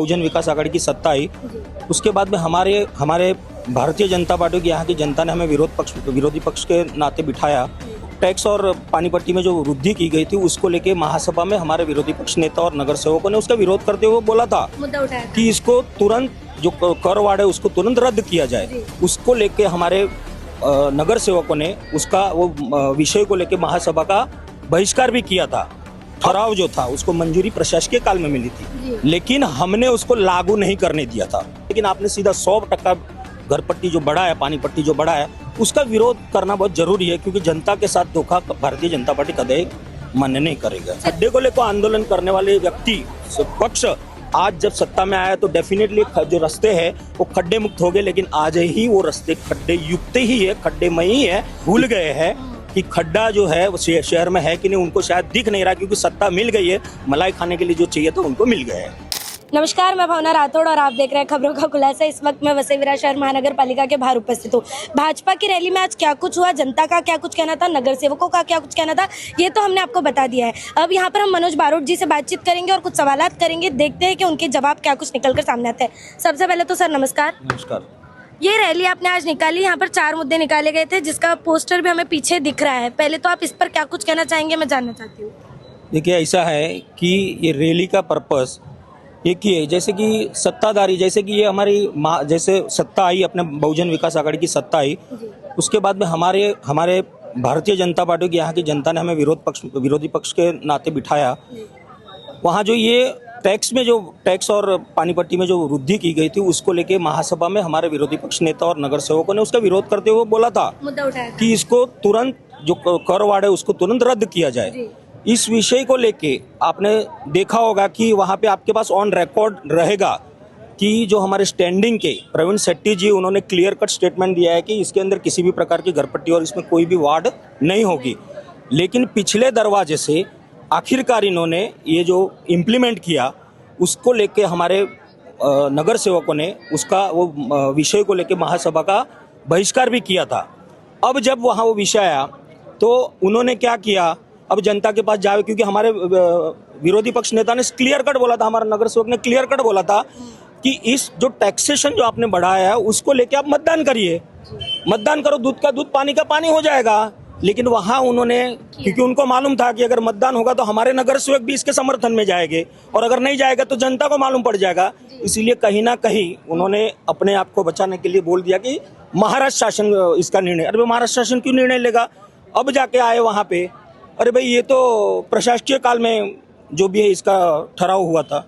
बहुजन विकास आघाड़ी की सत्ता आई, उसके बाद में हमारे भारतीय जनता पार्टी की यहाँ की जनता ने हमें विरोधी पक्ष के नाते बिठाया। टैक्स और पानीपट्टी में जो वृद्धि की गई थी उसको लेके महासभा में हमारे विरोधी पक्ष नेता और नगर सेवकों ने उसका विरोध करते हुए बोला था मुद्दा उठाया था कि इसको तुरंत जो कर वाड़ है उसको तुरंत रद्द किया जाए। उसको लेके हमारे नगर सेवकों ने उसका वो विषय को लेके महासभा का बहिष्कार भी किया था। ठहराव जो था उसको मंजूरी प्रशासकीय काल में मिली थी, लेकिन हमने उसको लागू नहीं करने दिया था। लेकिन आपने सीधा 100% घर पट्टी जो बढ़ा है, पानी पट्टी जो बढ़ा है, उसका विरोध करना बहुत जरूरी है, क्योंकि जनता के साथ धोखा भारतीय जनता पार्टी कदे मान्य नहीं करेगा। खड्डे को लेकर आंदोलन करने वाले व्यक्ति पक्ष आज जब सत्ता में आया तो डेफिनेटली जो रास्ते हैं वो खड्डे मुक्त हो गए, लेकिन आज ही वो रास्ते खड्डे युक्त ही है, खड्डेमय ही है। भूल गए हैं कि खड्डा जो है वो शहर में है कि नहीं, उनको शायद दिख नहीं रहा, क्योंकि सत्ता मिल गई है। मलाई खाने के लिए जो चाहिए था उनको मिल गया है। नमस्कार, मैं भावना राठौड़ और आप देख रहे हैं खबरों का खुलासा। इस वक्त मैं वसई विरार शहर महानगर पालिका के बाहर उपस्थित हूँ। भाजपा की रैली में आज क्या कुछ हुआ, जनता का क्या कुछ कहना था, नगर सेवकों का क्या कुछ कहना था, ये तो हमने आपको बता दिया है। अब यहाँ पर हम मनोज बारोट जी से बातचीत करेंगे और कुछ सवालात करेंगे, देखते हैं कि उनके जवाब क्या कुछ निकल कर सामने आते हैं। सबसे पहले तो सर नमस्कार। नमस्कार। ये रैली आपने आज निकाली, यहाँ पर 4 मुद्दे निकाले गए थे, जिसका पोस्टर भी हमें पीछे दिख रहा है। पहले तो आप इस पर क्या कुछ कहना चाहेंगे, मैं जानना चाहती हूँ। देखिए, ऐसा है कि ये रैली का पर्पस एक ही है, जैसे कि सत्ताधारी, जैसे कि ये हमारी जैसे सत्ता आई, अपने बहुजन विकास आघाड़ी की सत्ता आई, उसके बाद में हमारे भारतीय जनता पार्टी की यहाँ की जनता ने हमें विरोधी पक्ष के नाते बिठाया। वहाँ जो ये टैक्स और पानीपट्टी में जो वृद्धि की गई थी उसको लेके महासभा में हमारे विरोधी पक्ष नेता और नगर सेवकों ने उसका विरोध करते हुए बोला था मुद्दा उठाया था कि इसको तुरंत जो कर वाड़ है उसको तुरंत रद्द किया जाए। इस विषय को लेके आपने देखा होगा कि वहाँ पे आपके पास ऑन रिकॉर्ड रहेगा कि जो हमारे स्टैंडिंग के प्रवीण शेट्टी जी, उन्होंने क्लियर कट स्टेटमेंट दिया है कि इसके अंदर किसी भी प्रकार की घरपट्टी और इसमें कोई भी वार्ड नहीं होगी। लेकिन पिछले दरवाजे से आखिरकार इन्होंने ये जो इम्प्लीमेंट किया उसको लेके हमारे नगर सेवकों ने उसका वो विषय को लेके महासभा का बहिष्कार भी किया था। अब जब वहाँ वो विषय आया तो उन्होंने क्या किया, अब जनता के पास जावे, क्योंकि हमारे विरोधी पक्ष नेता ने क्लियर कट बोला था, हमारा नगर सेवक ने क्लियर कट बोला था कि इस जो टैक्सेशन जो आपने बढ़ाया है उसको लेके आप मतदान करिए, मतदान करो, दूध का दूध पानी का पानी हो जाएगा। लेकिन वहाँ उन्होंने, क्योंकि उनको मालूम था कि अगर मतदान होगा तो हमारे नगर सेवक भी इसके समर्थन में जाएंगे, और अगर नहीं जाएगा तो जनता को मालूम पड़ जाएगा। इसीलिए कहीं ना कहीं उन्होंने अपने आप को बचाने के लिए बोल दिया कि महाराष्ट्र शासन इसका निर्णय। अरे महाराष्ट्र शासन क्यों निर्णय लेगा? अब जाके आए वहाँ पे, अरे भाई ये तो प्रशासकीय काल में जो भी है इसका ठहराव हुआ था।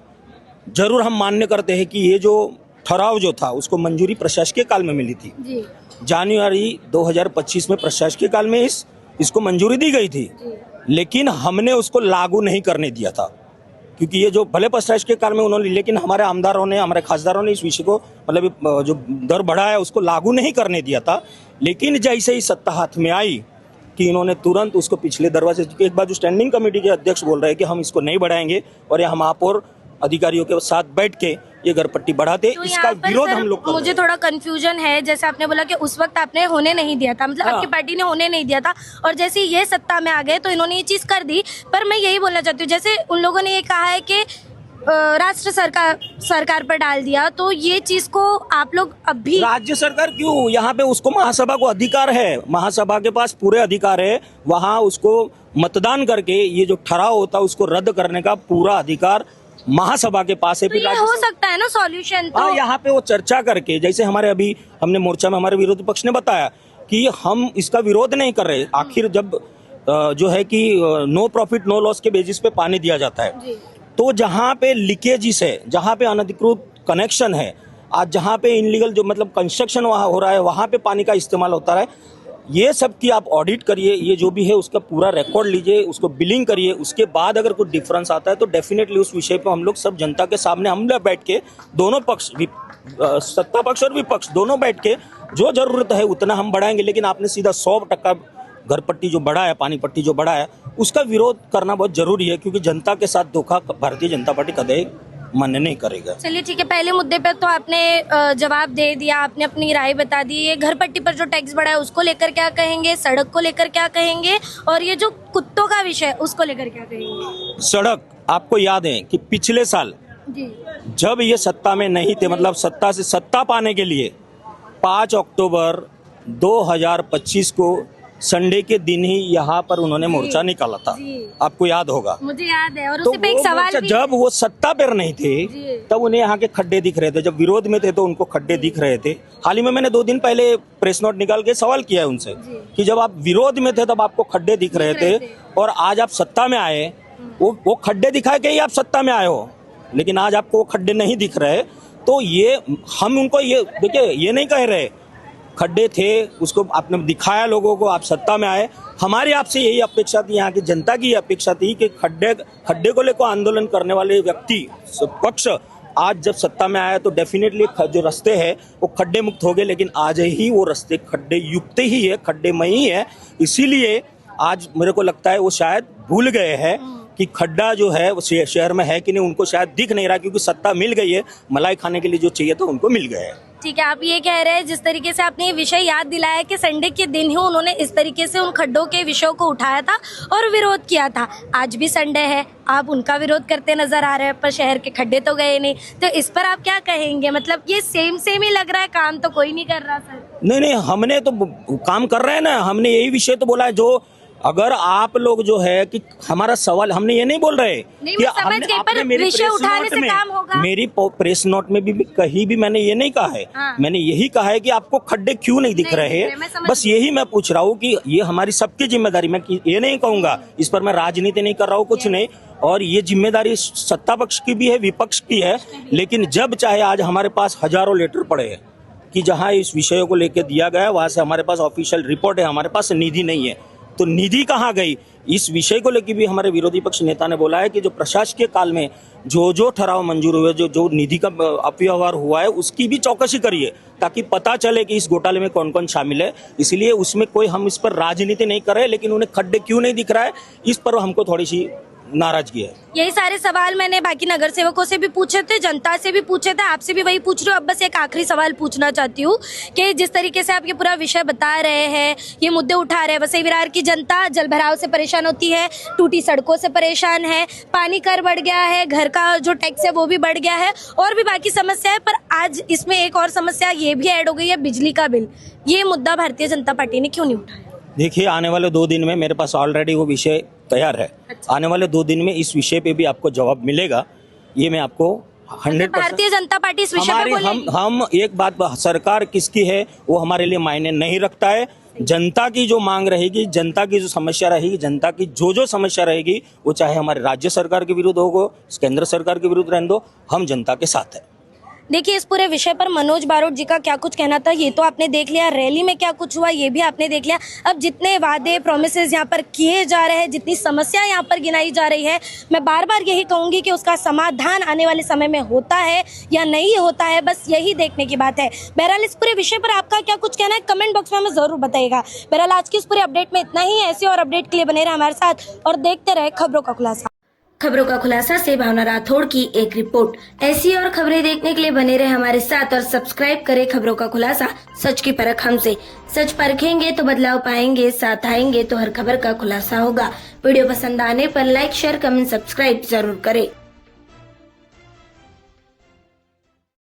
जरूर हम मान्य करते हैं कि ये जो ठहराव जो था उसको मंजूरी प्रशासकीय काल में मिली थी। जनवरी 2025 में प्रशासकीय काल में इसको मंजूरी दी गई थी, लेकिन हमने उसको लागू नहीं करने दिया था, क्योंकि ये जो भले प्रशासकीय काल में उन्होंने, लेकिन हमारे आमदारों ने, हमारे खासदारों ने इस विषय को, मतलब जो दर बढ़ा है उसको लागू नहीं करने दिया था। लेकिन जैसे ही सत्ता हाथ में आई कि इन्होंने तुरंत उसको पिछले दरवाजे, एक बार जो स्टैंडिंग कमेटी के अध्यक्ष बोल रहे हैं कि हम इसको नहीं बढ़ाएंगे और या हम महापौर अधिकारियों के साथ बैठ के ये घरपट्टी बढ़ाते, तो इसका विरोध हम लोग कर। मुझे थोड़ा कंफ्यूजन है, जैसे आपने बोला कि उस वक्त आपने होने नहीं दिया था, मतलब आपकी पार्टी ने होने नहीं दिया था, और जैसे ये सत्ता में आ गए तो इन्होंने ये चीज कर दी। पर मैं यही बोलना चाहती हूँ, जैसे उन लोगों ने ये कहा है कि राष्ट्र सरकार पर डाल दिया, तो ये चीज को आप लोग अभी, राज्य सरकार क्यों, यहाँ पे उसको महासभा को अधिकार है, महासभा के पास पूरे अधिकार है, वहाँ उसको मतदान करके ये जो ठहराव होता है उसको रद्द करने का पूरा अधिकार महासभा के पास है। तो ये हो सकता है ना सॉल्यूशन? तो यहाँ पे वो चर्चा करके, जैसे हमने मोर्चा में हमारे विरोधी पक्ष ने बताया कि हम इसका विरोध नहीं कर रहे। आखिर जब जो है कि नो प्रॉफिट नो लॉस के बेसिस पे पानी दिया जाता है, तो जहाँ पे लीकेजिस है, जहाँ पे अनधिकृत कनेक्शन है, आज जहाँ पे इनलीगल जो मतलब कंस्ट्रक्शन वहाँ हो रहा है, वहाँ पे पानी का इस्तेमाल होता है, ये सब की आप ऑडिट करिए, ये जो भी है उसका पूरा रिकॉर्ड लीजिए, उसको बिलिंग करिए। उसके बाद अगर कुछ डिफरेंस आता है तो डेफिनेटली उस विषय पे हम लोग सब जनता के सामने हम लोग बैठ के, दोनों पक्ष, सत्ता पक्ष और विपक्ष दोनों बैठ के जो जरूरत है उतना हम बढ़ाएंगे। लेकिन आपने सीधा 100% घरपट्टी जो बढ़ा है, पानी पट्टी जो बढ़ा है, उसका विरोध करना बहुत जरूरी है, क्योंकि जनता के साथ धोखा भारतीय जनता पार्टी कदे मान्य नहीं करेगा। चलिए ठीक है, पहले मुद्दे पर तो आपने जवाब दे दिया, आपने अपनी राय बता दी। ये घर पट्टी पर जो टैक्स बढ़ा है उसको लेकर क्या कहेंगे, सड़क को लेकर क्या कहेंगे, और ये जो कुत्तों का विषय उसको लेकर क्या कहेंगे? सड़क, आपको याद है कि पिछले साल जी जब ये सत्ता में नहीं थे, मतलब सत्ता से सत्ता पाने के लिए 5 अक्टूबर 2025 को संडे के दिन ही यहाँ पर उन्होंने मोर्चा निकाला था, जी। आपको याद होगा। मुझे याद है। और तो उसी पे एक वो सवाल मोर्चा भी जब वो सत्ता पर नहीं थे जी। तब उन्हें यहाँ के खड्डे दिख रहे थे, जब विरोध में थे तो उनको खड्डे दिख रहे थे। हाल ही में मैंने 2 दिन पहले प्रेस नोट निकाल के सवाल किया है उनसे कि जब आप विरोध में थे तब आपको खड्डे दिख रहे थे और आज आप सत्ता में आए, वो खड्डे दिखा के ही आप सत्ता में आए हो, लेकिन आज आपको वो खड्डे नहीं दिख रहे। तो ये हम उनको ये देखिए ये नहीं कह रहे खड्डे थे, उसको आपने दिखाया लोगों को, आप सत्ता में आए। हमारी आपसे यही अपेक्षा थी, यहाँ की जनता की अपेक्षा थी कि खड्डे को लेकर आंदोलन करने वाले व्यक्ति पक्ष आज जब सत्ता में आया तो डेफिनेटली जो रास्ते हैं वो खड्डे मुक्त हो गए, लेकिन आज ही वो रास्ते खड्डे युक्त ही है, खड्डेमय ही है। इसीलिए आज मेरे को लगता है वो शायद भूल गए हैं कि खड्डा जो है वो शहर में है कि नहीं, उनको शायद दिख नहीं रहा, क्योंकि सत्ता मिल गई है, मलाई खाने के लिए जो चाहिए था उनको मिल गया है। ठीक है, आप ये कह रहे हैं जिस तरीके से आपने ये विषय याद दिलाया कि संडे के दिन ही उन्होंने इस तरीके से उन खड्डों के विषयों को उठाया था और विरोध किया था। आज भी संडे है, आप उनका विरोध करते नजर आ रहे हैं, पर शहर के खड्डे तो गए नहीं। तो इस पर आप क्या कहेंगे? मतलब ये सेम ही लग रहा है, काम तो कोई नहीं कर रहा सर। नहीं, हमने तो काम कर रहे हैं ना, हमने यही विषय तो बोला है। जो अगर आप लोग जो है कि हमारा सवाल, हमने ये नहीं बोल रहे नहीं, कि मैं समझ गई, पर विषय उठाने से काम होगा। मेरी प्रेस नोट में भी कहीं भी मैंने ये नहीं कहा है। हाँ। मैंने यही कहा है कि आपको खड्डे क्यों नहीं दिख रहे, बस यही मैं पूछ रहा हूँ कि ये हमारी सबकी जिम्मेदारी। मैं ये नहीं कहूंगा, इस पर मैं राजनीति नहीं कर रहा हूँ, कुछ नहीं। और ये जिम्मेदारी सत्ता पक्ष की भी है, विपक्ष की है। लेकिन जब चाहे, आज हमारे पास हजारों लेटर पड़े हैं कि जहाँ इस विषयों को लेकर दिया गया है, वहां से हमारे पास ऑफिशियल रिपोर्ट है, हमारे पास निधि नहीं है। तो निधि कहाँ गई? इस विषय को लेकर भी हमारे विरोधी पक्ष नेता ने बोला है कि जो प्रशासकीय काल में जो ठराव मंजूर हुए, जो निधि का अपव्यवहार हुआ है, उसकी भी चौकसी करिए, ताकि पता चले कि इस घोटाले में कौन कौन शामिल है। इसलिए उसमें कोई, हम इस पर राजनीति नहीं कर रहे, लेकिन उन्हें खड्डे क्यों नहीं दिख रहा है, इस पर हमको थोड़ी सी नाराजगी है। यही सारे सवाल मैंने बाकी नगर सेवकों से भी पूछे थे, जनता से भी पूछे थे, आपसे भी वही पूछ रही हूँ। अब बस एक आखिरी सवाल पूछना चाहती हूँ कि जिस तरीके से आप ये पूरा विषय बता रहे हैं, ये मुद्दे उठा रहे हैं, वसई विरार की जनता जल भराव से परेशान होती है, टूटी सड़कों से परेशान है, पानी कर बढ़ गया है, घर का जो टैक्स है वो भी बढ़ गया है, और भी बाकी समस्या है। पर आज इसमें एक और समस्या ये भी ऐड हो गई है, बिजली का बिल। ये मुद्दा भारतीय जनता पार्टी ने क्यों नहीं उठाया? देखिए, आने वाले 2 दिन में मेरे पास ऑलरेडी वो विषय तैयार है। अच्छा। आने वाले 2 दिन में इस विषय पे भी आपको जवाब मिलेगा, ये मैं आपको 100%। भारतीय जनता पार्टी इस विषय पे बोलेगी? हम एक बात, सरकार किसकी है वो हमारे लिए मायने नहीं रखता है। जनता की जो मांग रहेगी, जनता की जो समस्या रहेगी, जनता की जो समस्या रहेगी, वो चाहे हमारे राज्य सरकार के विरुद्ध हो, केंद्र सरकार के विरुद्ध रहने दो, हम जनता के साथ है। देखिए, इस पूरे विषय पर मनोज बारोट जी का क्या कुछ कहना था ये तो आपने देख लिया, रैली में क्या कुछ हुआ ये भी आपने देख लिया। अब जितने वादे प्रोमिसेस यहाँ पर किए जा रहे हैं, जितनी समस्या यहाँ पर गिनाई जा रही है, मैं बार बार यही कहूंगी कि उसका समाधान आने वाले समय में होता है या नहीं होता है, बस यही देखने की बात है। बहरहाल, इस पूरे विषय पर आपका क्या कुछ कहना है कमेंट बॉक्स में हमें जरूर बताइएगा। बहरहाल, आज की इस पूरे अपडेट में इतना ही। ऐसी और अपडेट के लिए बने रहे हमारे साथ और देखते रहे खबरों का खुलासा। खबरों का खुलासा से भावना राठौड़ की एक रिपोर्ट। ऐसी और खबरें देखने के लिए बने रहे हमारे साथ और सब्सक्राइब करें खबरों का खुलासा, सच की परख हमसे। सच परखेंगे तो बदलाव पाएंगे, साथ आएंगे तो हर खबर का खुलासा होगा। वीडियो पसंद आने पर लाइक, शेयर, कमेंट, सब्सक्राइब जरूर करें।